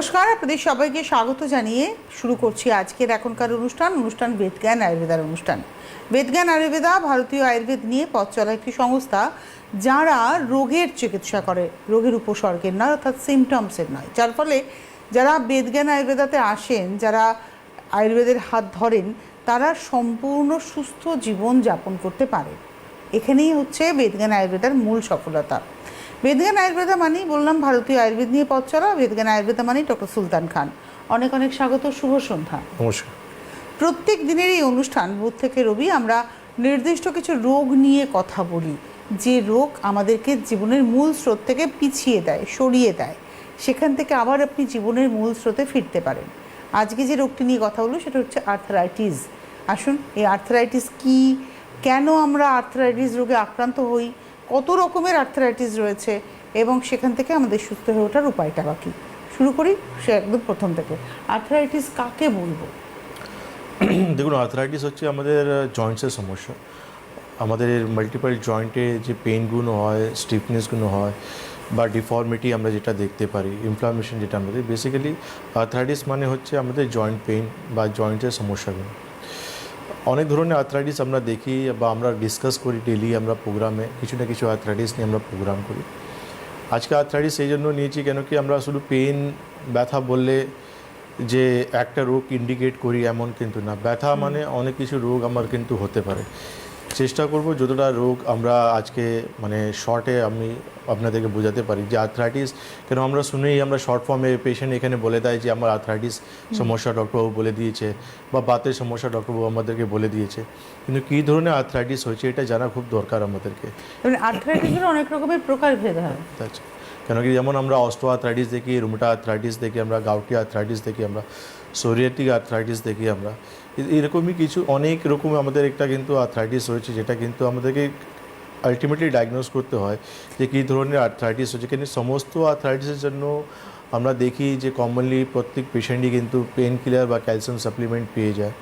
নমস্কার, আপনাদের সবাইকে স্বাগত জানিয়ে শুরু করছি আজকের এখনকার অনুষ্ঠান বেদজ্ঞান আয়ুর্বেদার অনুষ্ঠান। বেদজ্ঞান আয়ুর্বেদা ভারতীয় আয়ুর্বেদ নিয়ে পথ চলা একটি সংস্থা, যারা রোগের চিকিৎসা করে, রোগের উপসর্গের নয়, অর্থাৎ সিমটমসের নয়। যার ফলে যারা বেদজ্ঞান আয়ুর্বেদাতে আসেন, যারা আয়ুর্বেদের হাত ধরেন, তারা সম্পূর্ণ সুস্থ জীবন যাপন করতে পারে। এখানেই হচ্ছে বেদজ্ঞান আয়ুর্বেদার মূল সফলতা। বেদজ্ঞান আয়ুর্বেদা মানেই বললাম ভারতীয় আয়ুর্বেদ নিয়ে পথ চলা। বেদজ্ঞান আয়ুর্বেদা মানেই ডক্টর সুলতান খান। অনেক অনেক স্বাগত, শুভ সন্ধ্যা। নমস্কার। প্রত্যেক দিনের এই অনুষ্ঠান বুধ থেকে রবি আমরা নির্দিষ্ট কিছু রোগ নিয়ে কথা বলি, যে রোগ আমাদেরকে জীবনের মূল স্রোত থেকে পিছিয়ে দেয়, সরিয়ে দেয়, সেখান থেকে আবার আপনি জীবনের মূল স্রোতে ফিরতে পারেন। আজকে যে রোগটি নিয়ে কথা বলবো সেটা হচ্ছে আর্থারাইটিস। আসুন, এই আর্থারাইটিস কি, কেন আমরা আর্থারাইটিস রোগে আক্রান্ত হই, কত রকমের আর্থারাইটিস রয়েছে এবং সেখান থেকে আমাদের সুস্থ হয়ে ওঠার উপায়টা বাকি। শুরু করি সে একদম প্রথম থেকে। আর্থারাইটিস কাকে বলবো? দেখুন, আর্থারাইটিস হচ্ছে আমাদের জয়েন্টসের সমস্যা। আমাদের মাল্টিপল জয়েন্টে যে পেইনগুলো হয়, স্টিফনেসগুলো হয় বা ডিফর্মিটি আমরা যেটা দেখতে পারি, ইনফ্লামেশন যেটা আমাদের, বেসিক্যালি আর্থারাইটিস মানে হচ্ছে আমাদের জয়েন্ট পেইন বা জয়েন্টের সমস্যাগুলো। অনেক ধরনের আর্থারাইটিস আমরা দেখি বা আমরা ডিসকাস করি ডেলি, আমরা প্রোগ্রামে কিছু না কিছু আর্থারাইটিস নিয়ে আমরা প্রোগ্রাম করি। আজকে আর্থারাইটিস এই জন্য নিয়েছি কেন কি আমরা শুধু পেন, ব্যথা বললে যে একটা রোগ ইন্ডিকেট করি এমন কিন্তু না। ব্যথা মানে অনেক কিছু রোগ আমার কিন্তু হতে পারে। চেষ্টা করব যতটা রোগ আমরা আজকে মানে শর্টে আমি আপনাদেরকে বোঝাতে পারি যে আর্থ্রাইটিস কেন। আমরা শুনেই আমরা শর্ট ফর্মে পেশেন্ট এখানে বলে দেয় যে আমার আর্থ্রাইটিস সমস্যা ডক্টরবাবু বলে দিয়েছে, বা বাতের সমস্যা ডক্টরবাবু আমাদেরকে বলে দিয়েছে, কিন্তু কী ধরনের আর্থ্রাইটিস হয়েছে এটা জানা খুব দরকার আমাদেরকে। আর্থারাইটিসের অনেক রকমের প্রকারভেদ হয়। আচ্ছা, কেন কি যেমন আমরা অস্টো আর্থ্রাইটিস দেখি, রুমেটা আর্থ্রাইটিস দেখি, আমরা গাউটি আর্থ্রাইটিস দেখি, আমরা সোরিয়াটিক আর্থ্রাইটিস দেখি, আমরা এরকমই কিছু অনেক রকম আমাদের একটা কিন্তু আর্থ্রাইটিস হয়েছে, যেটা কিন্তু আমাদেরকে আলটিমেটলি ডায়াগনোজ করতে হয় যে কী ধরনের আর্থ্রাইটিস হচ্ছে। কিন্তু সমস্ত আর্থ্রাইটিসের জন্য আমরা দেখি যে কমনলি প্রত্যেক পেশেন্টই কিন্তু পেন কিলার বা ক্যালসিয়াম সাপ্লিমেন্ট পেয়ে যায়।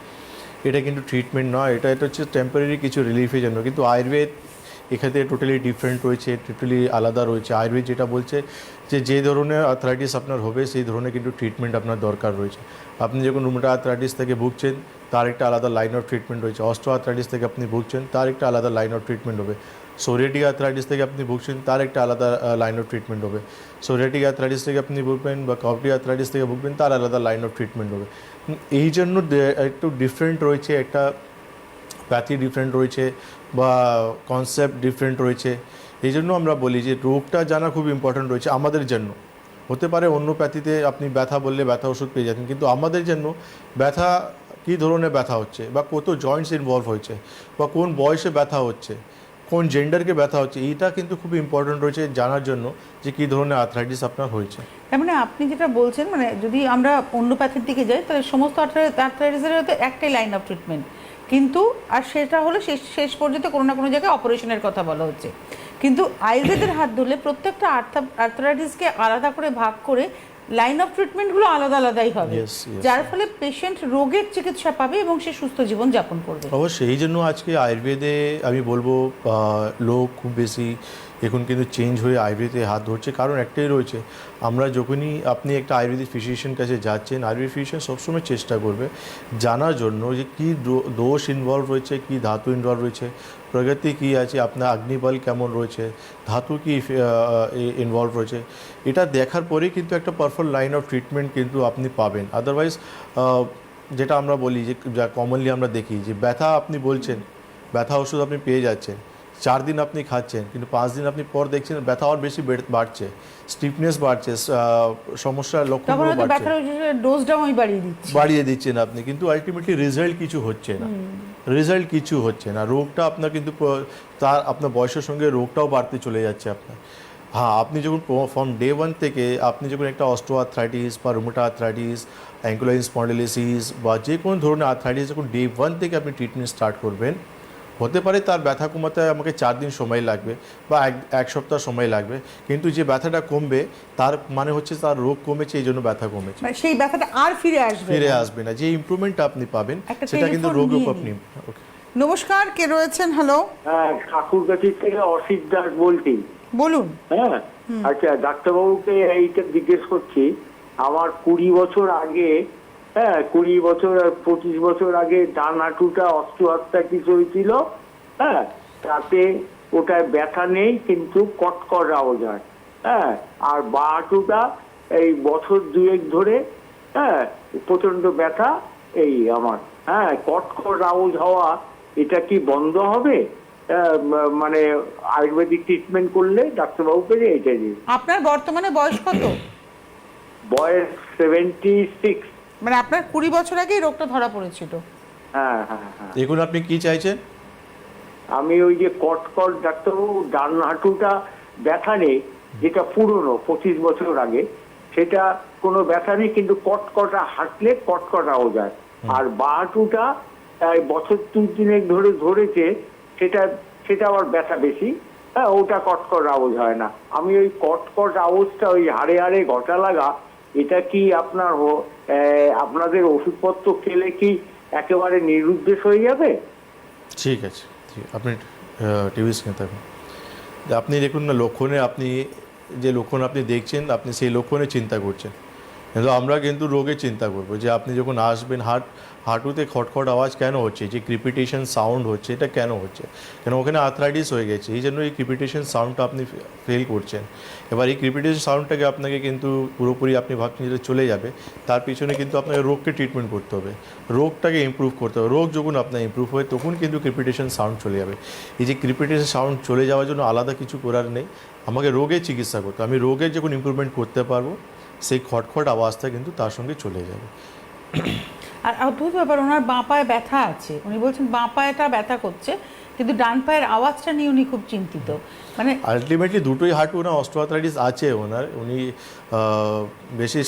এটা কিন্তু ট্রিটমেন্ট নয়, এটা হচ্ছে টেম্পোরারি কিছু রিলিফের জন্য। কিন্তু আয়ুর্বেদ এখানে টোটালি ডিফারেন্ট রয়েছে, টোটালি আলাদা রয়েছে। আয়ুর্বেদ যেটা বলছে যে ধরনের আর্থ্রাইটিস আপনার হবে সেই ধরনের কিন্তু ট্রিটমেন্ট আপনার দরকার রয়েছে। আপনি যখন রুমেটা আর্থ্রাইটিস থেকে ভুগছেন তার একটা আলাদা লাইন অফ ট্রিটমেন্ট রয়েছে। অস্টো আর্থ্রাইটিস থেকে আপনি ভুগছেন তার একটা আলাদা লাইন অফ ট্রিটমেন্ট হবে। সোরিয়াটিক আর্থ্রাইটিস থেকে আপনি ভুগছেন তার একটা আলাদা লাইন অফ ট্রিটমেন্ট হবে। সোরিয়াটিক আর্থ্রাইটিস থেকে আপনি ভুগবেন বা গাউটি আর্থ্রাইটিস থেকে ভুগবেন তার আলাদা লাইন অফ ট্রিটমেন্ট হবে। এই জন্য একটু ডিফারেন্ট রয়েছে, একটা প্যাথি ডিফারেন্ট রয়েছে বা কনসেপ্ট ডিফারেন্ট রয়েছে। এই জন্য আমরা বলি যে রোগটা জানা খুব ইম্পর্ট্যান্ট রয়েছে আমাদের জন্য। হতে পারে অন্য প্যাথিতে আপনি ব্যথা বললে ব্যথা ওষুধ পেয়ে যাবেন, কিন্তু আমাদের জন্য ব্যথা কী ধরনের ব্যথা হচ্ছে বা কত জয়েন্টস ইনভলভ হয়েছে বা কোন বয়সে ব্যথা হচ্ছে, কোন জেন্ডারকে ব্যথা হচ্ছে, এইটা কিন্তু খুব ইম্পর্ট্যান্ট রয়েছে জানার জন্য যে কী ধরনের আর্থ্রাইটিস আপনার হয়েছে। তার মানে আপনি যেটা বলছেন, মানে যদি আমরা অন্য প্যাথির দিকে যাই তাহলে সমস্ত আর্থারাইটিসের হয়তো একটাই লাইন অফ ট্রিটমেন্ট, কিন্তু আর সেটা হলে শেষ পর্যন্ত কোনো না কোনো জায়গায় অপারেশনের কথা বলা হচ্ছে। কিন্তু আয়ুর্বেদের হাত ধরলে প্রত্যেকটা আর্থারাইটিসকে আলাদা করে ভাগ করে লাইন অফ ট্রিটমেন্টগুলো আলাদা আলাদাই হবে, যার ফলে পেশেন্ট রোগের চিকিৎসা পাবে এবং সে সুস্থ জীবন যাপন করবে। অবশ্যই এই জন্য আজকে আয়ুর্বেদে আমি বলবো লোক খুব বেশি এখন কিন্তু চেঞ্জ হয়ে আয়ুর্বেদে হাত ধরছে। কারণ একটাই রয়েছে, আমরা যখনই আপনি একটা আয়ুর্বেদিক ফিজিশিয়ান কাছে যাচ্ছেন, আয়ুর্বেদিক ফিজিশিয়ান সবসময় চেষ্টা করবে জানার জন্য যে কী দোষ ইনভলভ রয়েছে, কী ধাতু ইনভলভ রয়েছে, প্রগতি কী আছে, আপনার অগ্নিবল কেমন রয়েছে, ধাতু কী ইনভলভ রয়েছে। এটা দেখার পরেই কিন্তু একটা পারফেক্ট লাইন অফ ট্রিটমেন্ট কিন্তু আপনি পাবেন। আদারওয়াইজ যেটা আমরা বলি যে যা কমনলি আমরা দেখি যে ব্যথা আপনি বলছেন, ব্যথা ওষুধ আপনি পেয়ে যাচ্ছেন, 4 দিন আপনি খাচ্ছেন, কিন্তু 5 দিন আপনি পর দেখছেন ব্যথা আর বেশি বাড়ছে, স্টিফনেস বাড়ছে, সমস্যার লক্ষণগুলো বাড়ছে, ডোজটাও বাড়িয়ে দিচ্ছেন আপনি, কিন্তু আলটিমেটলি রেজাল্ট কিছু হচ্ছে না। রোগটা আপনার কিন্তু তার আপনার বয়সের সঙ্গে রোগটাও বাড়তে চলে যাচ্ছে আপনার। হ্যাঁ, আপনি যখন ফ্রম ডে 1 থেকে আপনি যখন একটা অস্টো আর্থ্রাইটিস বা রুমেটা আর্থ্রাইটিস, অ্যাঙ্কুলাইন স্পন্ডিলোসিস বা যে কোনো ধরনের আর্থ্রাইটিস যখন ডে 1 থেকে আপনি ট্রিটমেন্ট স্টার্ট করবেন, হতে পারে তার ব্যথা কমাতে আমাকে 4 দিন সময় লাগবে বা এক সপ্তাহ সময় লাগবে, কিন্তু যে ব্যথাটা কমবে তার মানে হচ্ছে তার রোগ কমেছে, এই জন্য ব্যথা কমেছে, সেই ব্যথাটা আর ফিরে আসবে না। যে ইমপ্রুভমেন্টটা আপনি পাবেন সেটা কিন্তু রোগের উপর আপনি। নমস্কার, কে রয়েছেন? হ্যালো। হ্যাঁ, ঠাকুরগাছি থেকে অসিত দাস বলছি। বলুন। হ্যাঁ, আচ্ছা, ডাক্তারবাবুকে এইটা জিজ্ঞেস করছি আমার 20 বছর আগে, হ্যাঁ 20 বছর আর 25 বছর আগে ডান হাঁটুটা অস্টিওআর্থ্রাইটিস হয়েছিল। হ্যাঁ, তাতে ওটায় ব্যথা নেই কিন্তু কটকট আওয়াজ হয়। হ্যাঁ, আর বা হাঁটুটা এই বছর 2 ধরে, হ্যাঁ প্রচন্ড ব্যথা এই আমার। হ্যাঁ, কটকট আওয়াজ হওয়া এটা কি বন্ধ হবে? মানে আয়ুর্বেদিক ট্রিটমেন্ট করলে ডাক্তারবাবু পেরে এটা দিয়ে। আপনার বর্তমানে বয়স কত? বয়স 76। মানে আপনার 20 বছর আগে এই রোগটা ধরা পড়েছিল? হ্যাঁ হ্যাঁ হ্যাঁ। দেখুন আপনি কি চাইছেন? আমি ওই যে কটকট, ডাক্তারবাবু ডান হাঁটুটা ব্যথা নেই, যেটা পুরনো 25 বছর আগে, সেটা কোনো ব্যথা নেই কিন্তু কটকটা হাঁটলে কটকট আওয়াজ হয়। আর বা হাঁটুটা বছর 2-3 ধরে ধরেছে, সেটা আবার ব্যথা বেশি। হ্যাঁ, ওটা কটকট আওয়াজ হয় না। আমি ওই কটকট আওয়াজটা ওই হাড়ে হাড়ে ঘটা লাগা, এটা কি আপনাদের ওষুধপত্র খেলে কি একেবারে নিরুদ্দেশ হয়ে যাবে? ঠিক আছে, আপনি টিভি স্ক্রিনে থাকুন। আপনি দেখুন না, লক্ষণে আপনি যে লক্ষণ আপনি দেখছেন, আপনি সেই লক্ষণে চিন্তা করছেন, কিন্তু আমরা কিন্তু রোগের চিন্তা করবো যে আপনি যখন আসবেন হাঁটুতে খটখট আওয়াজ কেন হচ্ছে, যে ক্রিপিটেশন সাউন্ড হচ্ছে, এটা কেন হচ্ছে, কেন ওখানে আর্থ্রাইটিস হয়ে গেছে, এই জন্য এই ক্রিপিটেশন সাউন্ডটা আপনি ফিল করছেন। এবার এই ক্রিপিটেশন সাউন্ডটাকে আপনাকে কিন্তু পুরোপুরি আপনি ভাবছেন যেটা চলে যাবে, তার পিছনে কিন্তু আপনাকে রোগকে ট্রিটমেন্ট করতে হবে, রোগটাকে ইমপ্রুভ করতে হবে। রোগ যখন আপনার ইমপ্রুভ হয় তখন কিন্তু ক্রিপিটেশন সাউন্ড চলে যাবে। এই যে ক্রিপিটেশন সাউন্ড চলে যাওয়ার জন্য আলাদা কিছু করার নেই, আমাকে রোগের চিকিৎসা করতে, আমি রোগের যখন ইমপ্রুভমেন্ট করতে পারবো, সেই খটখট আওয়াজটা কিন্তু তার সঙ্গে চলে যাবে। আর অদ্ভুত ব্যাপার, ওনার বাঁ পায়ে ব্যথা আছে, উনি বলছেন বাঁ পায়েটা ব্যথা করছে, কিন্তু ডান পায়ের আওয়াজটা নিয়ে উনি খুব চিন্তিত। মানে আলটিমেটলি দুটোই হাঁটু ওনার অস্টিওআর্থ্রাইটিস আছে ওনার, উনি বেশি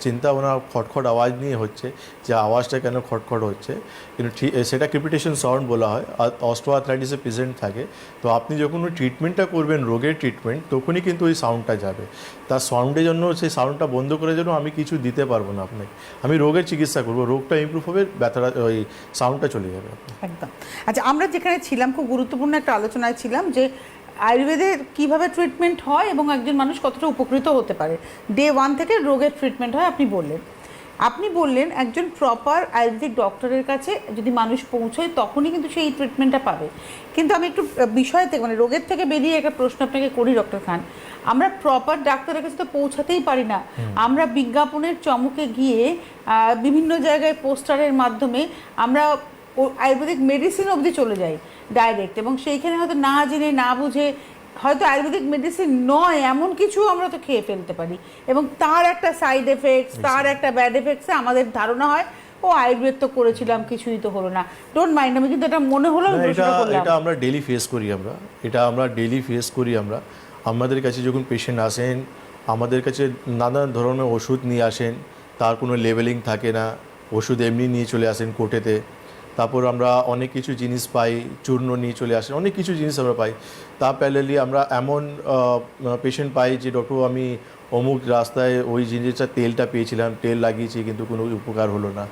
চিন্তা ওনার খটখট আওয়াজ নিয়ে হচ্ছে, যে আওয়াজটা কেন খটখট হচ্ছে, কিন্তু সেটা ক্রিপিটেশন সাউন্ড বলা হয়, অস্টিওআর্থ্রাইটিসে প্রেজেন্ট থাকে। তো আপনি যখন ওই ট্রিটমেন্টটা করবেন, রোগের ট্রিটমেন্ট, তখনই কিন্তু ওই সাউন্ডটা যাবে। তার সাউন্ডের জন্য, সেই সাউন্ডটা বন্ধ করার জন্য আমি কিছু দিতে পারবো না আপনাকে, আমি রোগের চিকিৎসা করবো, রোগটা ইমপ্রুভ হবে, ব্যথাটা ওই সাউন্ডটা চলে যাবে। একদম। আচ্ছা, আমরা যেখানে ছিলাম খুব গুরুত্বপূর্ণ একটা আলোচনায় ছিলাম যে আয়ুর্বেদের কিভাবে ট্রিটমেন্ট হয় এবং একজন মানুষ কতটা উপকৃত হতে পারে। ডে 1 থেকে রোগের ট্রিটমেন্ট হয় আপনি বললেন একজন প্রপার আয়ুর্বেদিক ডক্টরের কাছে যদি মানুষ পৌঁছয় তখনই কিন্তু সেই ট্রিটমেন্টটা পাবে। কিন্তু আমি একটু বিষয় থেকে, মানে রোগের থেকে বেরিয়ে একটা প্রশ্ন আপনাকে করি ডক্টর খান, আমরা প্রপার ডাক্তারের কাছে তো পৌঁছাতেই পারি না, আমরা বিজ্ঞাপনের চমকে গিয়ে বিভিন্ন জায়গায় পোস্টারের মাধ্যমে আমরা আয়ুর্বেদিক মেডিসিন অবধি চলে যাই ডাইরেক্ট, এবং সেইখানে হয়তো না জেনে না বুঝে হয়তো আয়ুর্বেদিক মেডিসিন নয় এমন কিছু আমরা তো খেয়ে ফেলতে পারি, এবং তার একটা সাইড এফেক্টস, তার একটা ব্যাড এফেক্টসে আমাদের ধারণা হয় ও আয়ুর্বেদ তো করেছিলাম কিছুই তো হলো না। ডোন্ট মাইন্ড, আমি কিন্তু এটা মনে হলো এটা আমরা ডেলি ফেস করি, আমরা আমাদের কাছে যখন পেশেন্ট আসেন, আমাদের কাছে নানান ধরনের ওষুধ নিয়ে আসেন, তার কোনো লেবেলিং থাকে না, ওষুধ এমনি নিয়ে চলে আসেন কোটেতে। তারপর আমরা অনেক কিছু জিনিস পাই, চূর্ণ নিয়ে চলে আসেন, অনেক কিছু জিনিস আমরা পাই। তা প্যারালি আমরা এমন পেশেন্ট পাই যে ডক্টর আমি অমুক রাস্তায় ওই জিনিসটা তেলটা পেয়েছিলাম, তেল লাগিয়েছি কিন্তু কোনো উপকার হলো না।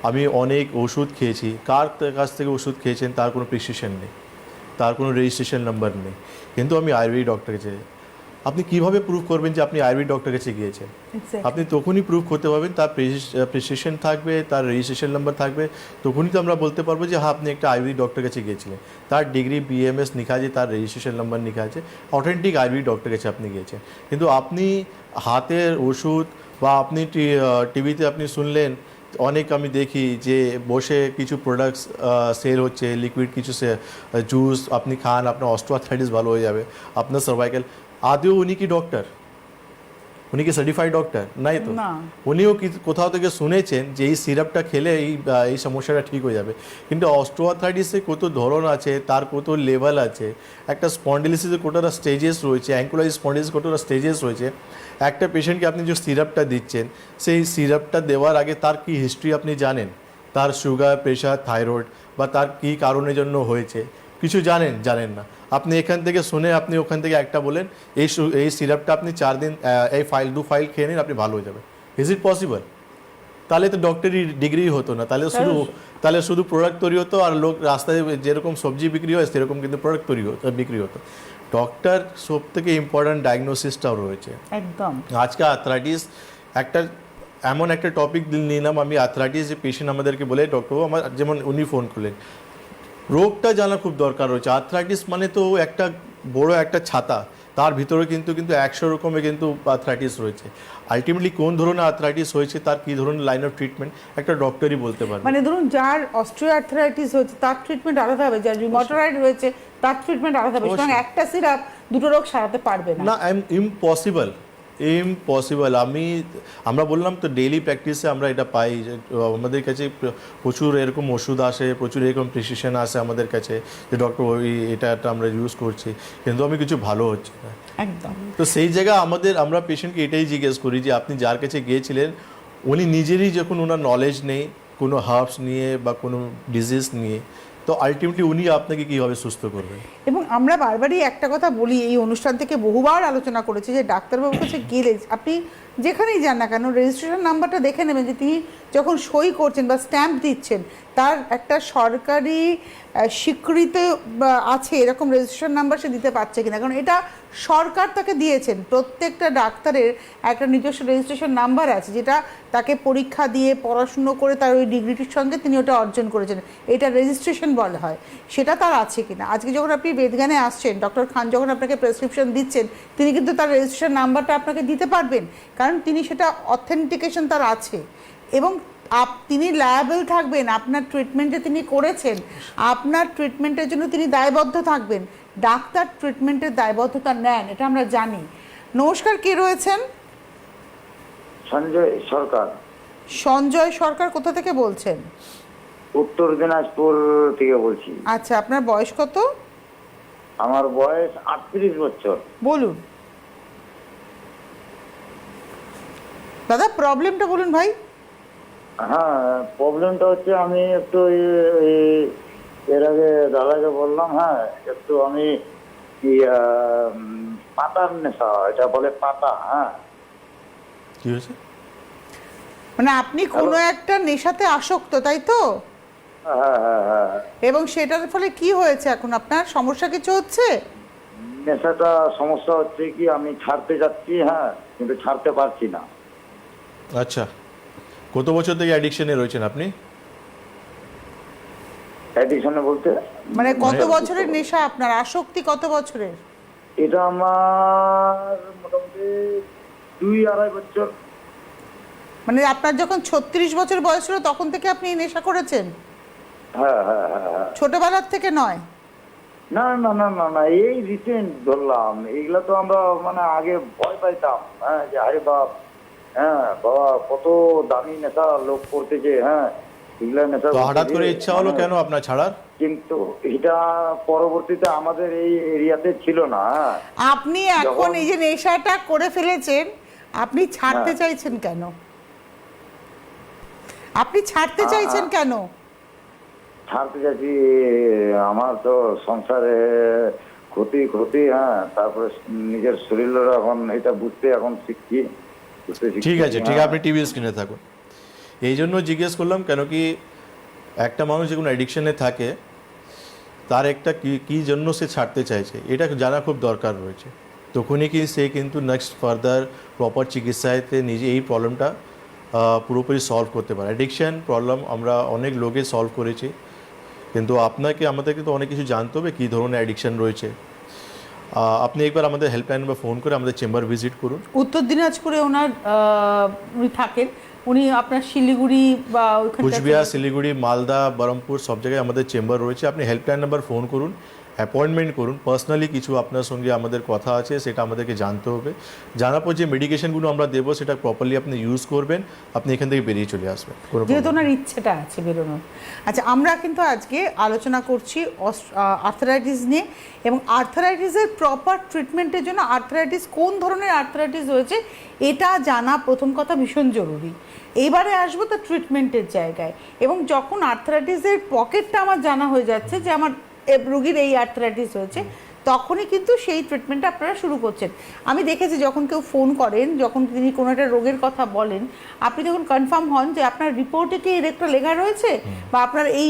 আমি অনেক ওষুধ খেয়েছি, কার কাছ থেকে ওষুধ খেয়েছেন তার কোনো প্রেসক্রিপশন নেই, তার কোনো রেজিস্ট্রেশন নাম্বার নেই, কিন্তু আমি আয়ুর্বেদিক ডক্টর কাছে। আপনি কিভাবে প্রুভ করবেন যে আপনি আয়ুর্বেদিক ডক্টর কাছে গিয়েছেন? আপনি তখনই প্রুভ করতে পারবেন, তার প্রেসক্রিপশন থাকবে, তার রেজিস্ট্রেশন নাম্বার থাকবে, তখনই তো আমরা বলতে পারবো যে হ্যাঁ আপনি একটা আয়ুর্বেদিক ডক্টর কাছে গিয়েছিলেন, তার ডিগ্রি BMS লিখা আছে, তার রেজিস্ট্রেশন নাম্বার লিখা আছে, অথেন্টিক আয়ুর্বেদিক ডক্টর কাছে আপনি গিয়েছেন। কিন্তু আপনি হাতের ওষুধ বা আপনি টিভিতে আপনি শুনলেন, অনেক আমি দেখি যে বসে কিছু প্রোডাক্টস সেল হচ্ছে, লিকুইড কিছু জুস আপনি খান, আপনার অস্টিওআর্থ্রাইটিস ভালো হয়ে যাবে, আপনার সার্ভাইকাল। আদৌ উনি কি ডক্টর? উনি কি সার্টিফাইড ডক্টর? নাই তো। উনিও কি কোথাও থেকে শুনেছেন যে এই সিরাপটা খেলে এই সমস্যাটা ঠিক হয়ে যাবে? কিন্তু অস্টিওআর্থ্রাইটিসে কত ধরন আছে, তার কত লেভেল আছে, একটা স্পন্ডিলিসিসের কতটা স্টেজেস রয়েছে, অ্যাঙ্কুলাইজ স্পন্ডিলিসিস কতটা স্টেজেস রয়েছে। একটা পেশেন্টকে আপনি যে সিরাপটা দিচ্ছেন, সেই সিরাপটা দেওয়ার আগে তার কি হিস্ট্রি আপনি জানেন, তার সুগার, প্রেশার, থাইরয়েড বা তার কী কারণের জন্য হয়েছে, কিছু জানেন না। আপনি এখান থেকে শুনে আপনি ওখান থেকে একটা বলেন এই সিরাপটা আপনি 4 দিন এই দু ফাইল খেয়ে নিন, আপনি ভালো হয়ে যাবে। Is it possible? তাহলে তো ডক্টরি ডিগ্রি হতো না, তাহলে শুধু প্রোডাক্ট তৈরি হতো, আর লোক রাস্তায় যেরকম সবজি বিক্রি হয় সেরকম কিন্তু প্রোডাক্ট বিক্রি হতো। ডক্টর সব থেকে ইম্পর্ট্যান্ট ডায়াগনোসিসটাও রয়েছে। একদম। আজকে আর্থ্রাইটিস একটা এমন একটা টপিক নিলাম আমি, আর্থ্রাইটিস যে পেশেন্ট আমাদেরকে বলে ডক্টর আমার, যেমন উনি ফোন করলেন, রোগটা জানা খুব দরকার রয়েছে। আর্থ্রাইটিস মানে তো একটা বড় একটা ছাতা, তার ভিতরে কিন্তু 100 রকমের কিন্তু আর্থ্রাইটিস রয়েছে। আলটিমেটলি কোন ধরনের আর্থ্রাইটিস হয়েছে, তার কী ধরনের লাইন অফ ট্রিটমেন্ট একটা ডক্টরই বলতে পারবে। মানে ধরুন যার অস্ট্রিও আর্থ্রাইটিস হয়েছে তার ট্রিটমেন্ট আলাদা হবে, যার রিউমাটয়েড হয়েছে তার ট্রিটমেন্ট আলাদা হবে, সুতরাং একটা সিরাপ দুটো রোগ সারাতে পারবে না। না, ইম্পসিবল। আমরা বললাম তো ডেইলি প্র্যাকটিসে আমরা এটা পাই যে আমাদের কাছে প্রচুর এরকম ওষুধ আসে, প্রচুর এরকম প্রেসক্রিপশন আসে আমাদের কাছে যে ডক্টর এটা আমরা ইউজ করছি, কিন্তু আমি কিছু ভালো হচ্ছে না একদম। তো সেই জায়গায় আমরা পেশেন্টকে এটাই জিজ্ঞেস করি যে আপনি যার কাছে গিয়েছিলেন উনি নিজেরই যখন ওনার নলেজ নেই কোনো হার্বস নিয়ে বা কোনো ডিজিজ নিয়ে, তো আলটিমেটলি উনি আপনাকে কীভাবে সুস্থ করবেন। এবং আমরা বারবারই একটা কথা বলি, এই অনুষ্ঠান থেকে বহুবার আলোচনা করেছি যে ডাক্তারবাবুর কাছে গেলে আপনি যেখানেই যান না কেন রেজিস্ট্রেশন নাম্বারটা দেখে নেবেন যে তিনি যখন সই করছেন বা স্ট্যাম্প দিচ্ছেন তার একটা সরকারি স্বীকৃতি আছে এরকম রেজিস্ট্রেশন নাম্বার সে দিতে পারছে কিনা, কারণ এটা সরকার তাকে দিয়েছেন। প্রত্যেকটা ডাক্তারের একটা নিজস্ব রেজিস্ট্রেশন নাম্বার আছে যেটা তাকে পরীক্ষা দিয়ে পড়াশুনো করে তার ওই ডিগ্রিটির সঙ্গে তিনি ওটা অর্জন করেছেন, এটা রেজিস্ট্রেশন বলা হয়, সেটা তার আছে কিনা। আজকে যখন আপনি বেদজ্ঞানে আসছেন, ডক্টর খান যখন আপনাকে প্রেসক্রিপশন দিচ্ছেন তিনি কিন্তু তার রেজিস্ট্রেশন নাম্বারটা আপনাকে দিতে পারবেন, কারণ তিনি সেটা অথেন্টিকেশন তার আছে এবং তিনি লায়াবল থাকবেন আপনার ট্রিটমেন্টে তিনি করেছেন, আপনার ট্রিটমেন্টের জন্য তিনি দায়বদ্ধ থাকবেন। ডাক্তার ট্রিটমেন্টের দায়বদ্ধতা নেন, এটা আমরা জানি। নমস্কার, কে রয়েছেন? সঞ্জয় সরকার। সঞ্জয় সরকার কোথা থেকে বলছেন? উত্তর দিনাজপুর থেকে বলছি। আচ্ছা, আপনার বয়স কত? আমার বয়স 38 বছর। বলুন দাদা, প্রবলেমটা বলুন ভাই। হ্যাঁ, প্রবলেমটা হচ্ছে আমি একটু এর আগে দাদাকে বললাম, হ্যাঁ একটু আমি পাতার নেশা, এটা বলে পাতা। হ্যাঁ, কি হয়েছে? মানে আপনি কোনো একটা নেশাতে আসক্ত, তাই তো? হ্যাঁ হ্যাঁ হ্যাঁ। এবং সেটার ফলে কি হয়েছে, এখন আপনার সমস্যা কিছু হচ্ছে? নেশাটা সমস্যা হচ্ছে কি আমি ছাড়তে যাচ্ছি, হ্যাঁ, কিন্তু ছাড়তে পারছি না। আচ্ছা, কত বছর থেকে অ্যাডিকশনে রয়েছেন আপনি? অ্যাডিকশনে বলতে মানে কত বছরের নেশা আপনার, আসক্তি কত বছরের? এটা আমার মোটামুটি 2-2.5 বছর। মানে আপনার যখন 36 বছর বয়স ছিল তখন থেকে আপনি এই নেশা করেছেন? হ্যাঁ হ্যাঁ হ্যাঁ হ্যাঁ। ছোটবেলার থেকে নয়? না না না না না, এই রিসেন্ট ধরলাম। এইগুলা তো আমরা মানে আগে ভয় পাইতাম, হ্যাঁ, যে আরে বাপ, হ্যাঁ বাবা কত দামি নেশা লোক করতেছে, হ্যাঁ এগুলা নেশা। তো হঠাৎ করে ইচ্ছা হলো কেন আপনার ছাড়ার? কিন্তু এটা পরবর্তীতে আমাদের এই এরিয়াতে ছিল না। আপনি এখন এই যে নেশাটা করে ফেলেছেন, আপনি ছাড়তে হ্যাঁ। চাইছেন কেন? আপনি ছাড়তে চাইছেন কেন? ছাড়তে যাচ্ছি, আমার তো সংসারে ক্ষতি, হ্যাঁ, তারপরে নিজের শরীরের এখন এটা বুঝতে এখন শিখছি। ঠিক আছে, ঠিক আছে, আপনি টিভি স্ক্রিনে থাকুন। এই জন্য জিজ্ঞেস করলাম কেন কি একটা মানুষ যখন অ্যাডিকশনে থাকে তার একটা কি জন্য সে ছাড়তে চাইছে এটা জানা খুব দরকার রয়েছে, তখনই কি সে কিন্তু নেক্সট ফার্দার প্রপার চিকিৎসাতে নিজে এই প্রবলেমটা পুরোপুরি সলভ করতে পারে। অ্যাডিকশন প্রবলেম আমরা অনেক লোকে সলভ করেছি, কিন্তু আমাদেরকে তো অনেক কিছু জানতে হবে কী ধরনের অ্যাডিকশন রয়েছে। আপনি একবার আমাদের হেল্পলাইন বা ফোন করে আমাদের চেম্বার ভিজিট করুন। উত্তর দিনাজপুরে ওনার উনি থাকেন, উনি আপনার শিলিগুড়ি বা কুচবিহার, শিলিগুড়ি, মালদা, বহরমপুর সব জায়গায় আমাদের চেম্বার রয়েছে। আপনি হেল্পলাইন নাম্বার ফোন করুন, অ্যাপয়েন্টমেন্ট করুন, পার্সোনালি কিছু আপনার সঙ্গে আমাদের কথা আছে সেটা আমাদেরকে জানতে হবে। জানার পর যে মেডিকেশনগুলো আমরা দেবো সেটা প্রপারলি আপনি ইউজ করবেন, আপনি এখান থেকে বেরিয়ে চলে আসবেন, যেহেতু ওনার ইচ্ছেটা আছে বেরোনোর। আচ্ছা, আমরা কিন্তু আজকে আলোচনা করছি আর্থারাইটিস নিয়ে এবং আর্থারাইটিসের প্রপার ট্রিটমেন্টের জন্য আর্থারাইটিস কোন ধরনের আর্থারাইটিস হয়েছে এটা জানা প্রথম কথা ভীষণ জরুরি। এইবারে আসবো তার ট্রিটমেন্টের জায়গায়, এবং যখন আর্থারাইটিসের পকেটটা আমার জানা হয়ে যাচ্ছে যে আমার রোগীর এই আর্থারাইটিস হয়েছে, তখনই কিন্তু সেই ট্রিটমেন্টটা আপনারা শুরু করছেন। আমি দেখেছি যখন কেউ ফোন করেন, যখন তিনি কোনো একটা রোগের কথা বলেন, আপনি যখন কনফার্ম হন যে আপনার রিপোর্টে কি এর একটা লেখা রয়েছে বা আপনার এই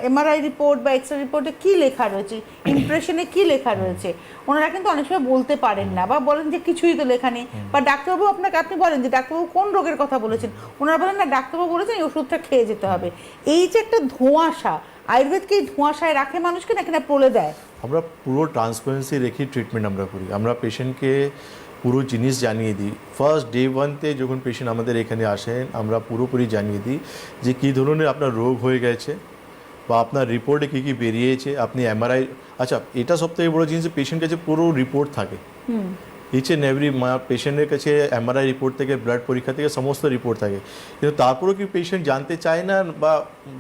এমআরআই রিপোর্ট বা এক্সরে রিপোর্টে কি লেখা রয়েছে, ইমপ্রেশনে কি লেখা রয়েছে, ওনারা কিন্তু অনেক সময় বলতে পারেন না বা বলেন যে কিছুই তো লেখা নেই। বা ডাক্তারবাবু আপনাকে, আপনি বলেন যে ডাক্তারবাবু কোন রোগের কথা বলেছেন, ওনারা বলেন না ডাক্তারবাবু বলেছেন এই ওষুধটা খেয়ে যেতে হবে। এই যে একটা ধোঁয়াশা, আয়ুর্বেদকে এই ধোঁয়াশায় রাখে মানুষকে নাকি না প্রলে দেয়? আমরা পুরো ট্রান্সপারেন্সি রেখে ট্রিটমেন্ট আমরা করি। আমরা পেশেন্টকে পুরো জিনিস জানিয়ে দিই। ফার্স্ট ডে 1-তে যখন পেশেন্ট আমাদের এখানে আসেন, আমরা পুরোপুরি জানিয়ে দিই যে কী ধরনের আপনার রোগ হয়ে গেছে বা আপনার রিপোর্টে কী কী বেরিয়েছে, আপনি এমআরআই, আচ্ছা এটা সবথেকে বড় জিনিস, পেশেন্ট কাছে পুরো রিপোর্ট থাকে। ইচ অ্যান্ড এভরি পেশেন্টের কাছে এমআরআই রিপোর্ট থেকে, ব্লাড পরীক্ষা থেকে সমস্ত রিপোর্ট থাকে। কিন্তু তারপরেও কি পেশেন্ট জানতে চায় না বা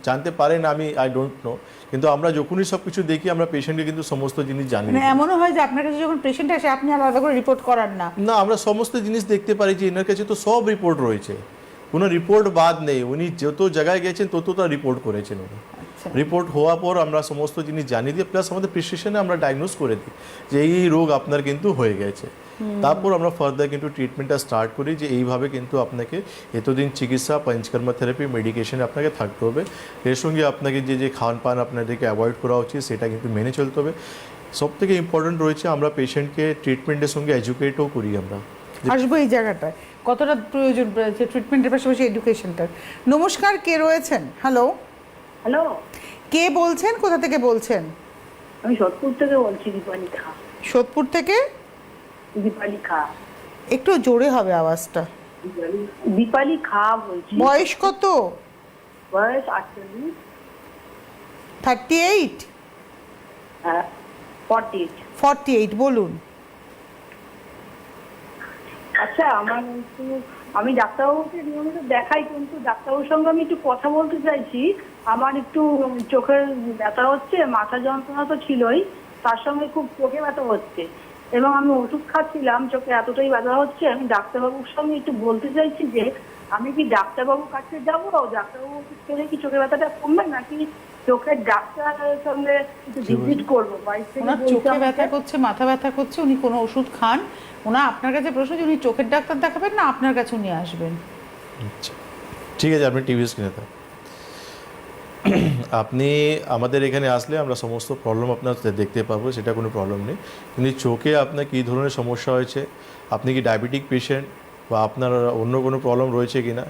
জানতে পারে না, আমি আই ডোন্ট নো। কিন্তু আমরা যখনই সব কিছু দেখি, আমরা পেশেন্টকে কিন্তু সমস্ত জিনিস জানি। মানে এমনও হয় যে আপনার কাছে যখন পেশেন্ট আসে আপনি আলাদা করে রিপোর্ট করান না? না, আমরা সমস্ত জিনিস দেখতে পারি যে এনার কাছে তো সব রিপোর্ট রয়েছে, কোনো রিপোর্ট বাদ নেই। উনি যত জায়গায় গেছেন ততটা রিপোর্ট করেছেন উনি। রিপোর্ট হওয়ার পর আমরা সমস্ত জিনিস জানিয়ে দিই, প্লাস আমাদের প্রেসক্রিপশনে আমরা ডায়াগনোজ করে দিই যে এই রোগ আপনার কিন্তু হয়ে গেছে। তারপর আমরা ফার্দার কিন্তু ট্রিটমেন্টটা স্টার্ট করি যে এইভাবে কিন্তু আপনাকে এতদিন চিকিৎসা, পঞ্চকর্মা থেরাপি, মেডিকেশনে আপনাকে থাকতে হবে। এর সঙ্গে আপনাকে যে যে খাওয়ান পান আপনাদেরকে অ্যাভয়েড করা উচিত সেটা কিন্তু মেনে চলতে হবে। সবথেকে ইম্পর্টেন্ট রয়েছে আমরা পেশেন্টকে ট্রিটমেন্টের সঙ্গে এডুকেটও করি। আমরা আসবো এই জায়গাটায়, কতটা প্রয়োজন রয়েছে ট্রিটমেন্টের পাশাপাশি এডুকেশনটার। নমস্কার, কে রয়েছেন? হ্যালো, হ্যালো, কে বলছেন, কোথা থেকে বলছেন? আমি সোদপুর থেকে বলছি, দীপালি খা। সোদপুর থেকে? দীপালি খা। একটু জোরে হবে আওয়াজটা। দীপালি খা বলছি। বয়স কত? বয়স 48। 38? হ্যাঁ, 48। 48 বলুন। আচ্ছা, আমি ডাক্তারবাবুকে নিয়মিত দেখাই, কিন্তু ডাক্তারবাবুর সঙ্গে আমি একটু কথা বলতে চাইছি। আমার একটু চোখের ব্যথা হচ্ছে, মাথা যন্ত্রণা তো ছিলই, তার সঙ্গে খুব চোখে ব্যথা হচ্ছে এবং আমি ওষুধ খাচ্ছিলাম, চোখে এতটাই ব্যথা হচ্ছে। আমি ডাক্তারবাবুর সঙ্গে একটু বলতে চাইছি যে আমি কি ডাক্তারবাবুর কাছে যাবো, ডাক্তারবাবু খেলে কি চোখের ব্যথাটা কমবে নাকি চোখের ডাক্তারের সঙ্গে একটু ভিজিট করবো? ওনার চোখে ব্যথা করছে, মাথা ব্যথা করছে, উনি কোনো ওষুধ খান, ওনা আপনার কাছে প্রশ্ন যে উনি চোখের ডাক্তার দেখাবেন না আপনার কাছে উনি আসবেন? আচ্ছা, ঠিক আছে, আপনি টিভি স্ক্রিনে থাক। আপনি আমাদের এখানে আসলে আমরা সমস্ত প্রবলেম আপনার দেখতে পাবো, সেটা কোনো প্রবলেম নেই। কিন্তু চোখে আপনার কী ধরনের সমস্যা হয়েছে, আপনি কি ডায়াবেটিক পেশেন্ট বা আপনার অন্য কোনো প্রবলেম রয়েছে কি না,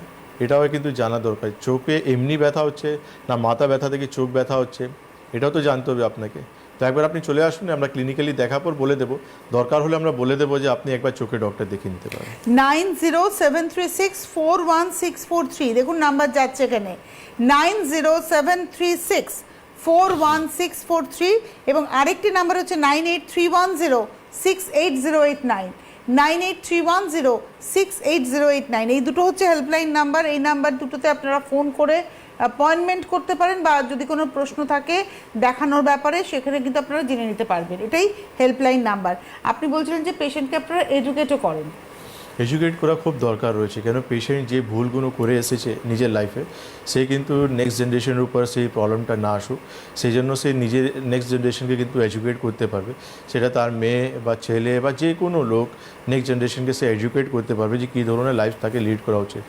এটাও কিন্তু জানা দরকার। চোখে এমনি ব্যথা হচ্ছে না মাথা ব্যথা থেকে চোখ ব্যথা হচ্ছে, এটাও তো জানতে হবে আপনাকে। তো একবার আপনি চলে আসুন, আমরা ক্লিনিক্যালি দেখার পর বলে দেবো, দরকার হলে আমরা বলে দেবো যে আপনি একবার চোখে ডক্টর দেখিয়ে নিতে পারেন। 9073641643 দেখুন নাম্বার যাচ্ছে এখানে, 9073641643, এবং আরেকটি নাম্বার হচ্ছে 9831068089, 9831068089। এই দুটো হচ্ছে হেল্পলাইন নাম্বার। এই নাম্বার দুটোতে আপনারা ফোন করে অ্যাপয়েন্টমেন্ট করতে পারেন বা যদি কোনো প্রশ্ন থাকে দেখানোর ব্যাপারে সেখানে কিন্তু আপনারা জেনে নিতে পারবেন। এটাই হেল্পলাইন নাম্বার। আপনি বলছিলেন যে পেশেন্টকে আপনারা এডুকেটও করেন। এডুকেট করা খুব দরকার রয়েছে, কেন পেশেন্ট যে ভুলগুলো করে এসেছে নিজের লাইফে, সে কিন্তু নেক্সট জেনারেশনের উপর সেই প্রবলেমটা না আসুক, সেই জন্য সে নিজের নেক্সট জেনারেশনকে কিন্তু এডুকেট করতে পারবে। সেটা তার মেয়ে বা ছেলে বা যে কোনো লোক নেক্সট জেনারেশনকে সে এডুকেট করতে পারবে যে কী ধরনের লাইফ তাকে লিড করা উচিত।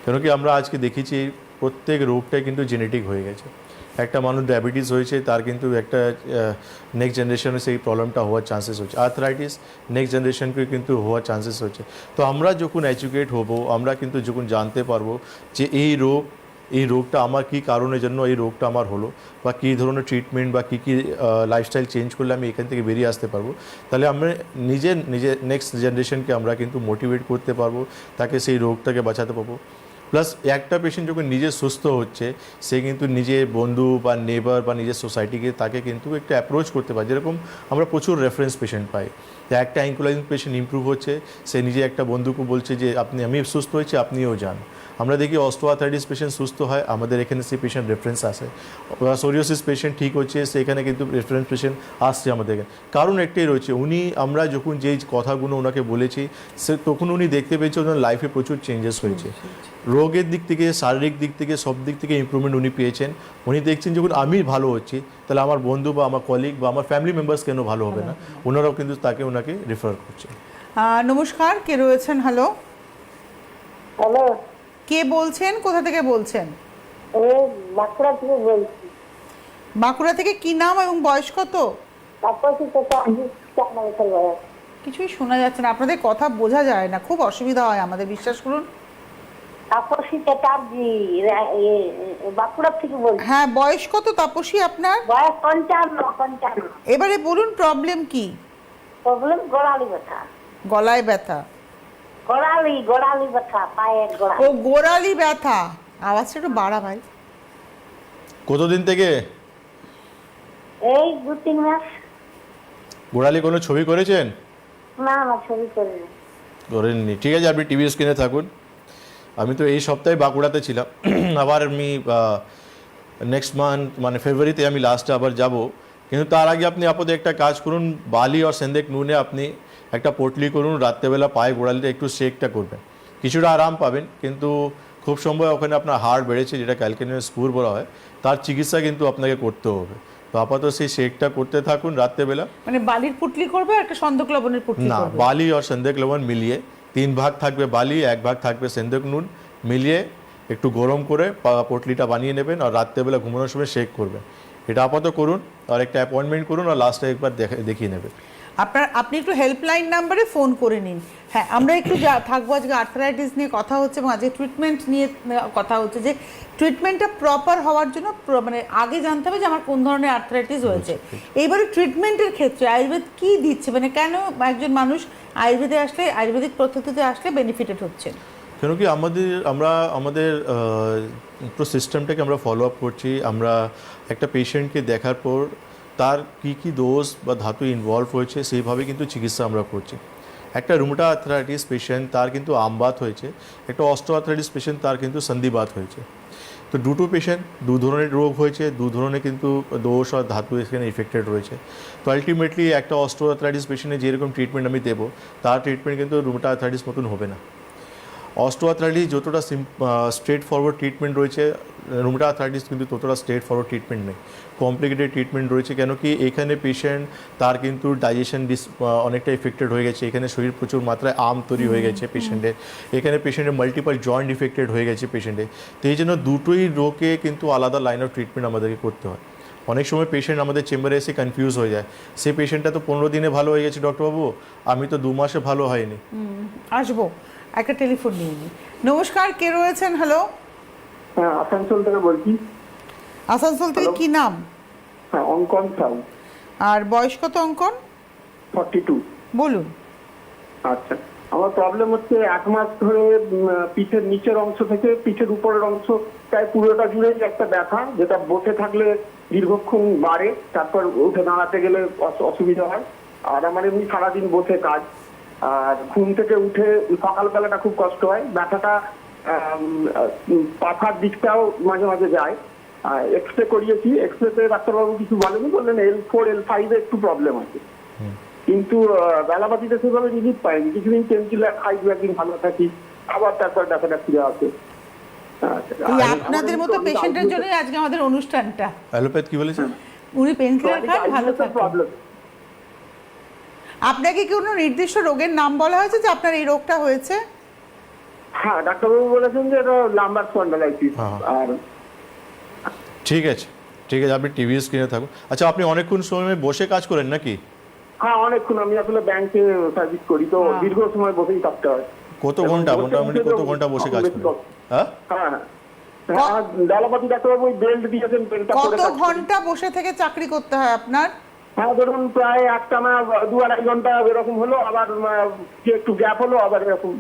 কেন কি আমরা আজকে দেখেছি প্রত্যেক রোগটাই কিন্তু জেনেটিক হয়ে গেছে। একটা মানুষ ডায়াবেটিস হয়েছে, তার কিন্তু একটা নেক্সট জেনারেশনে সেই প্রবলেমটা হওয়ার চান্সেস হচ্ছে। আর্থরাইটিস নেক্সট জেনারেশনকে কিন্তু হওয়ার চান্সেস হচ্ছে। তো আমরা যখন এডুকেট হব, আমরা কিন্তু যখন জানতে পারবো যে এই রোগটা আমার কী কারণের জন্য এই রোগটা আমার হলো, বা কী ধরনের ট্রিটমেন্ট বা কী লাইফস্টাইল চেঞ্জ করলে আমি এখান থেকে বেরিয়ে আসতে পারবো, তাহলে আমরা নিজের নেক্সট জেনারেশনকে আমরা কিন্তু মোটিভেট করতে পারবো, তাকে সেই রোগটাকে বাঁচাতে পারবো। প্লাস একটা পেশেন্ট যখন নিজে সুস্থ হচ্ছে, সে কিন্তু নিজের বন্ধু বা নেবার বা নিজের সোসাইটিকে তাকে কিন্তু একটু অ্যাপ্রোচ করতে পারে। যেরকম আমরা প্রচুর রেফারেন্স পেশেন্ট পাই, একটা অ্যাঙ্কুলাইজিং পেশেন্ট ইমপ্রুভ হচ্ছে, সে নিজে একটা বন্ধুকে বলছে যে আমি সুস্থ হয়েছি, আপনিও যান। আমরা দেখি অস্টিওআর্থ্রাইটিস পেশেন্ট সুস্থ হয়, আমাদের এখানে সেই পেশেন্ট রেফারেন্স আসে। সোরিয়াসিস পেশেন্ট ঠিক হচ্ছে, সেখানে কিন্তু রেফারেন্স পেশেন্ট আসছে আমাদের এখানে। কারণ একটাই রয়েছে, আমরা যখন যেই কথাগুলো ওনাকে বলেছি, তখন উনি দেখতে পেয়েছে ওনার লাইফে প্রচুর চেঞ্জেস হয়েছে। রোগের দিক থেকে, শারীরিক দিক থেকে, সব দিক থেকে ইমপ্রুভমেন্ট উনি পেয়েছেন। উনি দেখছেন যখন আমি ভালো হচ্ছি, তাহলে আমার বন্ধু বা আমার কলিগ বা আমার ফ্যামিলি মেম্বার্স কেন ভালো হবে না, ওনারাও কিন্তু ওনাকে রেফার করছে। নমস্কার, কে রয়েছেন? হ্যালো, হ্যালো, কে বলছেন, কোথা থেকে বলছেন? এই বাঁকুড়া থেকে বলছি। বাঁকুড়া থেকে কি নাম এবং বয়স কত? তাপসী চ্যাটার্জি, 4 বছর বয়স। কিছুই শোনা যাচ্ছে না, আপনাদের কথা বোঝা যায় না, খুব অসুবিধা হয় আমাদের, বিশ্বাস করুন। তাপসী চ্যাটার্জি, বাঁকুড়া থেকে বলছি। হ্যাঁ, বয়স কত তাপসী আপনার? বয়স 55। এবারে বলুন প্রবলেম কি? প্রবলেম গোড়ালি ব্যথা। গলায় ব্যথা? গোড়ালি ব্যথা, পায়ের গোড়া। ও, গোড়ালি ব্যথা। আওয়াজটা একটু বাড়া ভাই। কতদিন থেকে? এই 2-3 মাস। গোড়ালি কোনো ছবি করেছেন? না, ছবি করিনি। করেননি, ঠিক আছে, আপনি টিভি স্ক্রিনে থাকুন। আমি তো এই সপ্তাহে বাঁকুড়াতে ছিলাম, আবার আমি নেক্সট মান্থ মানে ফেব্রুয়ারিতে আমি লাস্টে আবার যাব। কিন্তু তার আগে আপনি আপাতত একটা কাজ করুন, বালি আর সেন্দেক নুনে আপনি একটা পটলি করুন, রাত্রেবেলা পায়ে গোড়ালিতে একটু শেকটা করবেন, কিছুটা আরাম পাবেন। কিন্তু খুব সম্ভব ওখানে আপনার হাড় বেড়েছে, যেটা ক্যালকেনিয়াস স্পুর বলা হয়, তার চিকিৎসা কিন্তু আপনাকে করতে হবে। তো আপাতত সেই শেকটা করতে থাকুন রাত্রেবেলা। মানে বালির পুটলি করবে আর একটা সন্দক লবণের পুটলি না, করবে? বালি আর সেন্দেক লবণ মিলিয়ে 3 ভাগ থাকবে বালি, 1 ভাগ থাকবে সেন্দেক নুন, মিলিয়ে একটু গরম করে পটলিটা বানিয়ে নেবেন আর রাত্রেবেলা ঘুমানোর সময় শেক করবেন। এটা আপাতত করুন, আর একটা অ্যাপয়েন্টমেন্ট করুন, আর লাস্টে একবার দেখিয়ে নেবেন। আপনি একটু হেল্পলাইন নাম্বারে ফোন করে নিন। হ্যাঁ, আমরা একটু থাকবো আজকে আর্থ্রাইটিস নিয়ে কথা হচ্ছে এবং আজকে ট্রিটমেন্ট নিয়ে কথা হচ্ছে, যে ট্রিটমেন্টটা প্রপার হওয়ার জন্য মানে আগে জানতে হবে যে আমার কোন ধরনের আর্থ্রাইটিস হয়েছে। এইবারে ট্রিটমেন্টের ক্ষেত্রে আয়ুর্বেদ কি দিচ্ছে, মানে কেন একজন মানুষ আয়ুর্বেদে আসলে, আয়ুর্বেদিক পদ্ধতিতে আসলে বেনিফিটেড হচ্ছেন? কেন কি আমাদের পুরো সিস্টেমটাকে আমরা ফলো আপ করছি। আমরা একটা পেশেন্টকে দেখার পর তার কি দোষ বা ধাতু ইনভলভ হয়েছে সেইভাবে কিন্তু চিকিৎসা আমরা করছি। একটা রুমেটা আর্থ্রাইটিস পেশেন্ট, তার কিন্তু আমবাত হয়েছে। একটা অস্টো আর্থ্রাইটিস পেশেন্ট, তার কিন্তু সন্ধিবাত হয়েছে। তো দুটো পেশেন্ট, 2 ধরনের রোগ হয়েছে, 2 ধরনের কিন্তু দোষ আর ধাতু এখানে ইফেক্টেড রয়েছে। তো আলটিমেটলি একটা অস্টো আর্থ্রাইটিস পেশেন্টে যেরকম ট্রিটমেন্ট আমি দেবো, তার ট্রিটমেন্ট কিন্তু রুমেটা আর্থ্রাইটিস মতন হবে না। অস্টো আর্থ্রাইটিস যতটা স্ট্রেট ফরওয়ার্ড ট্রিটমেন্ট রয়েছে, রুমেটা আর্থ্রাইটিস কিন্তু ততটা স্ট্রেট ফরওয়ার্ড ট্রিটমেন্ট নেই, কমপ্লিকেটেড ট্রিটমেন্ট রয়েছে। কেন কি এখানে পেশেন্ট, তার কিন্তু ডাইজেশন অনেকটা ইফেক্টেড হয়ে গেছে, এখানে শরীর প্রচুর মাত্রায় তৈরি হয়ে গেছে পেশেন্টের, এখানে পেশেন্টের মাল্টিপল জয়েন্ট ইফেক্টেড হয়ে গেছে পেশেন্টের। তো এই জন্য দুটোই রোগে কিন্তু আলাদা লাইন অফ ট্রিটমেন্ট আমাদেরকে করতে হয়। অনেক সময় পেশেন্ট আমাদের চেম্বারে এসে কনফিউজ হয়ে যায়, সেই পেশেন্টটা তো 15 দিনে ভালো হয়ে গেছে ডক্টরবাবু, আমি তো 2 মাসে ভালো হয়নি। আসবো, একটা টেলিফোন নিয়ে নিই। নমস্কার, কে রয়েছেন? হ্যালো, হ্যাঁ, আসানসোল থেকে বলছি। আসানসোল থেকে কি নাম? হ্যাঁ, অঙ্কন সাউ। আর বয়স কত অঙ্কন? 42। বলুন। আচ্ছা, আমার প্রবলেম হচ্ছে 1 মাস ধরে পিঠের নিচের অংশ থেকে পিঠের উপরের অংশ প্রায় পুরোটা জুড়ে একটা ব্যথা, যেটা বসে থাকলে দীর্ঘক্ষণ বাড়ে, তারপর উঠে দাঁড়াতে গেলে অসুবিধা হয়। আর আমার এমনি সারাদিন বসে কাজ, আর ঘুম থেকে উঠে সকালবেলাটা খুব কষ্ট হয়। ব্যথাটা পাখার দিকটাও মাঝে মাঝে যায়। এক্সরে করিয়েছি, এক্সরেতে ডাক্তারবাবু কিছু বলেনি, বললেন L4 L5 একটু প্রবলেম আছে। কিন্তু বেলাবাতিতে সেভাবে রিলিফ পাইনি। কিছুদিন পেনকিলার খাই, 2 একদিন ভালো থাকি, আবার তারপর ব্যথাটা ফিরে আসে। এই আপনাদের মতো পেশেন্টের জন্য আজকে আমাদের অনুষ্ঠানটা। অ্যালোপ্যাথ কি বলেছেন? উনি পেনকিলার খান, ভালো থাকেন। প্রবলেম। আপনাকে কি কোনো নির্দিষ্ট রোগের নাম বলা হয়েছে যে আপনার এই রোগটা হয়েছে? হ্যাঁ, ডাক্তারবাবু বলেছেন যে এটা লাম্বার স্পন্ডালাইটিস। আর ঠিক আছে, ঠিক আছে, আপনি টিভি স্ক্রিনে থাকুন। আচ্ছা, আপনি অনেকক্ষণ সময় বসে কাজ করেন নাকি? হ্যাঁ, অনেকক্ষণ। আমি আসলে ব্যাংকে সার্ভিস করি, তো দীর্ঘ সময় বসেই থাকতে হয়। কত ঘন্টা মোটামুটি কত ঘন্টা বসে কাজ করেন? হ্যাঁ, হ্যাঁ, বেলাবাতি ডাক্তারবাবু ওই বেল্ট দিয়েছেন, বেল্টটা পরে কত ঘন্টা বসে থেকে চাকরি করতে হয় আপনার? হ্যাঁ, ধরুন প্রায় একটা না 2-2.5 ঘন্টা এরকম হলো, আবার একটু গ্যাপ হলো, আবার এরকম।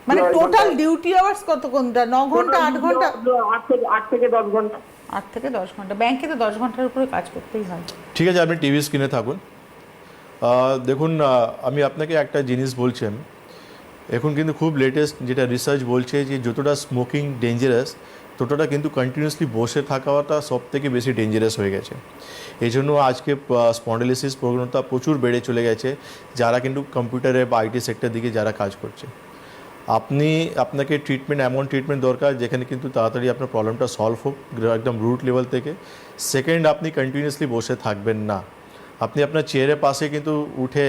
মানে টোটাল ডিউটি আওয়ার্স কত ঘন্টা? 9 ঘন্টা, 8 ঘন্টা? 8 থেকে 10 ঘন্টা। 8 থেকে 10 ঘন্টা। ব্যাংকে তো 10 ঘন্টার উপরে কাজ করতেই হয়। ঠিক আছে, আপনি টিভি স্ক্রিনে থাকুন। দেখুন, আমি আপনাকে একটা জিনিস বলছি। এখন কিন্তু খুব লেটেস্ট যেটা রিসার্চ বলছে যে যতটা স্মোকিং ডেঞ্জারাস, ততটা কিন্তু কন্টিনিউয়াসলি বসে থাকাটা সব থেকে বেশি ডেঞ্জারাস হয়ে গেছে। এই জন্য আজকে স্পন্ডাইলিসিস প্রবণতা প্রচুর বেড়ে চলে গেছে, যারা কিন্তু কম্পিউটারে বা আইটি সেক্টর দিকে যারা কাজ করছে। আপনাকে ট্রিটমেন্ট এমন ট্রিটমেন্ট দরকার যেখানে কিন্তু তাড়াতাড়ি আপনার প্রবলেমটা সলভ হোক একদম রুট লেভেল থেকে। সেকেন্ড, আপনি কন্টিনিউয়াসলি বসে থাকবেন না। আপনি আপনার চেয়ারের পাশে কিন্তু উঠে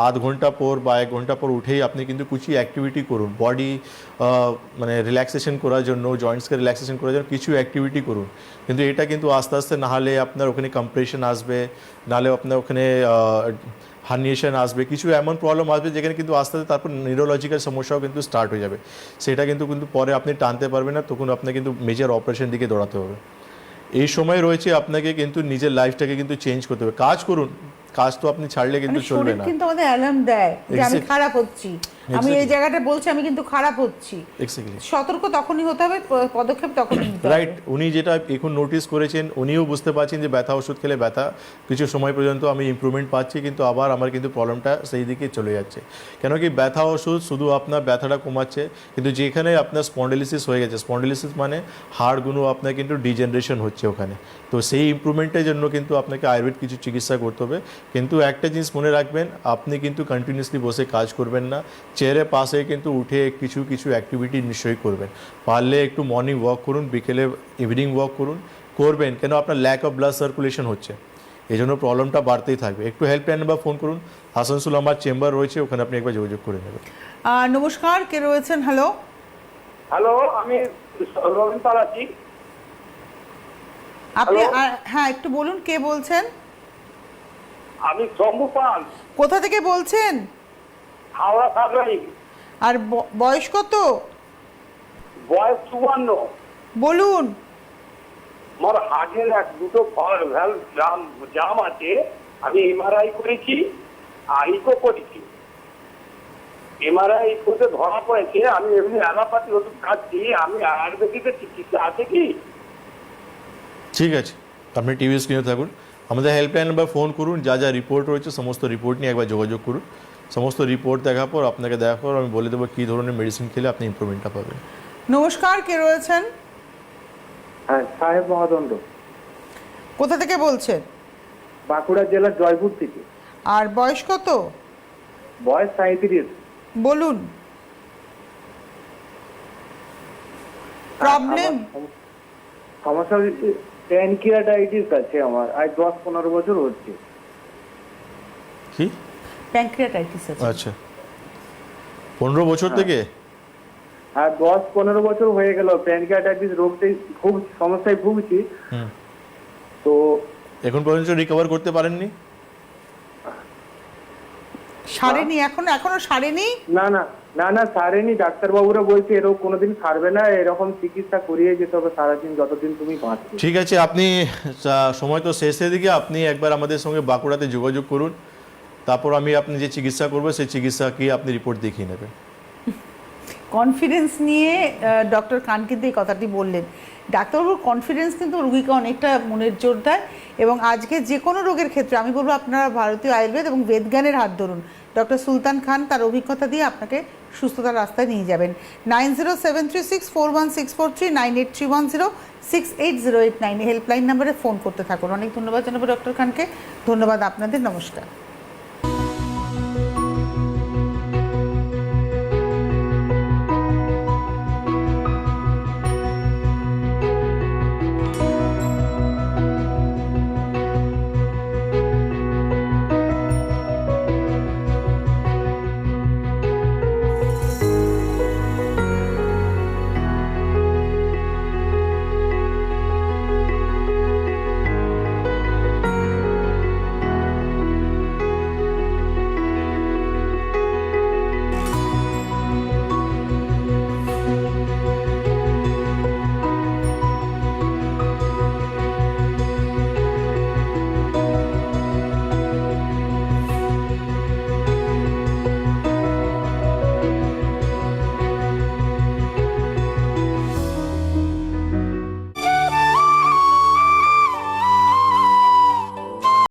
আধ ঘন্টা পর বা 1 ঘন্টা পর উঠেই আপনি কিন্তু কিছু অ্যাক্টিভিটি করুন, বডি মানে রিল্যাক্সেশন করার জন্য, জয়েন্টসকে রিল্যাক্সেশন করার জন্য কিছু অ্যাক্টিভিটি করুন। কিন্তু এটা কিন্তু আস্তে আস্তে না হলে আপনার ওখানে কম্প্রেশন আসবে, নাহলে আপনার ওখানে হার্নিয়েশন আসবে, কিছু এমন প্রবলেম আসবে যেখানে কিন্তু আস্তে আস্তে তারপর নিউরোলজিক্যাল সমস্যাও কিন্তু স্টার্ট হয়ে যাবে। সেটা কিন্তু পরে আপনি টানতে পারবেন না, তখন আপনাকে কিন্তু মেজর অপারেশন দিকে দৌড়াতে হবে। এই সময় রয়েছে আপনাকে কিন্তু নিজের লাইফটাকে কিন্তু চেঞ্জ করতে হবে। কাজ করুন, কাজ তো আপনি ছাড়লে কিন্তু মানে চলবে শরীর না। কিন্তু আমাদের অ্যালার্ম দেয় যে আমি Exactly. খারাপ হচ্ছি, আমি এই জায়গাটা বলছি আমি কিন্তু খারাপ হচ্ছি। এক্স্যাক্টলি সতর্ক তখনই হতে হবে, পদক্ষেপ তখনই নিতে হবে। রাইট। উনি যেটা এখন নোটিস করেছেন, উনিও বুঝতে পারছেন যে ব্যথা ওষুধ খেলে ব্যথা কিছু সময় পর্যন্ত আমি ইমপ্রুভমেন্ট পাচ্ছি, কিন্তু আবার আমার কিন্তু প্রবলেমটা সেই দিকে চলে যাচ্ছে। কেন কি ব্যথা ওষুধ শুধু আপনার ব্যথাটা কমাচ্ছে, কিন্তু যেখানে আপনার স্পন্ডিলিসিস হয়ে গেছে, স্পন্ডিলিসিস মানে হাড়গুলো আপনার কিন্তু ডিজেনারেশন হচ্ছে ওখানে, তো সেই ইমপ্রুভমেন্টের জন্য কিন্তু আপনাকে আয়ুর্বেদ কিছু চিকিৎসা করতে হবে। কিন্তু একটা জিনিস মনে রাখবেন, আপনি কিন্তু কন্টিনিউয়াসলি বসে কাজ করবেন না, চেয়ারের পাশে কিন্তু উঠে কিছু কিছু অ্যাক্টিভিটি নিশ্চয়ই করবেন। পারলে একটু মর্নিং ওয়াক করুন, বিকেলে ইভিনিং ওয়াক করবেন, কেন আপনার ল্যাক অফ ব্লাড সার্কুলেশন হচ্ছে, এই জন্য প্রবলেমটা বাড়তেই থাকবে। একটু হেল্পলাইন নাম্বার ফোন করুন, আসানসোল আমার চেম্বার রয়েছে, ওখানে আপনি একবার যোগাযোগ করে নেবেন। নমস্কার, কে রয়েছেন? হ্যালো, হ্যালো, আমি রবীন পাল আছি। আপনি Hello? হ্যাঁ একটু বলুন, কে বলছেন? আমি শম্ভু পাল, কোথা থেকে বলছেন? হাওড়া সাগরাই। আর বয়স কত? বয়স 54। বলুন। আমার হার্টের দুটো জাম আছে। আমি এমআরআই করেছি আর ইকো করেছি। এমআরআই করতে ধরা পড়েছে। আমি এমনি অ্যালোপ্যাথি ওষুধ খাচ্ছি। আমি আয়ুর্বেদিকের চিকিৎসা আছে কি? ঠিক আছে, আপনি টিভি স্ক্রিনে থাকুন, আমাদের হেল্পলাইন নাম্বার ফোন করুন, যা যা রিপোর্ট রয়েছে সমস্ত রিপোর্ট নিয়ে একবার যোগাযোগ করুন। সমস্ত রিপোর্ট দেখার পর আপনাকে দেখার পর আমি বলে দেবো কী ধরনের মেডিসিন খেলে আপনি ইমপ্রুভমেন্টটা পাবেন। নমস্কার, কে রয়েছেন? হ্যাঁ, সাহেব মহাদণ্ড, কোথা থেকে বলছেন? বাঁকুড়া জেলার জয়পুর থেকে। আর বয়স কত? বয়স 37। বলুন। প্রবলেম? সমস্যা প্যানক্রিয়াটাইটিস আছে আমার, আজ 10-15 বছর হচ্ছে। কি? প্যানক্রিয়াটাইটিস আছে। আচ্ছা, 15 বছর থেকে? আর 10-15 বছর হয়ে গেল প্যানক্রিয়াটাইটিস রোগটাই খুব সমস্যায় ভুগছি। হুম। তো এখন পর্যন্ত রিকভার করতে পারেননি? সারেনি এখনো সারেনি? না না না না সারেনি। ডাক্তারবাবুরা বলছে এরকম কোনোদিন সারবে না, এরকম চিকিৎসা করিয়ে যেতে হবে সারাদিন যতদিন তুমি বাঁচবে। ঠিক আছে, আপনি সময় তো শেষের দিকে, আপনি একবার আমাদের সঙ্গে বাঁকুড়াতে যোগাযোগ করুন, তারপর আমি আপনি যে চিকিৎসা করবো সেই চিকিৎসা কি আপনি রিপোর্ট দেখিয়ে নেবেন। কনফিডেন্স নিয়ে ডক্টর খান কিন্তু এই কথাটি বললেন। ডাক্তারবাবুর কনফিডেন্স কিন্তু রুগীকে অনেকটা মনের জোর দেয়, এবং আজকে যে কোনো রোগের ক্ষেত্রে আমি বলবো আপনারা ভারতীয় আয়ুর্বেদ এবং বেদজ্ঞানের হাত ধরুন। ডক্টর সুলতান খান তার অভিজ্ঞতা দিয়ে আপনাকে সুস্থতার রাস্তায় নিয়ে যাবেন। 9073341643, 9831068089 হেল্পলাইন নাম্বারে ফোন করতে থাকুন। অনেক ধন্যবাদ জানাবো ডক্টর খানকে। ধন্যবাদ আপনাদের, নমস্কার।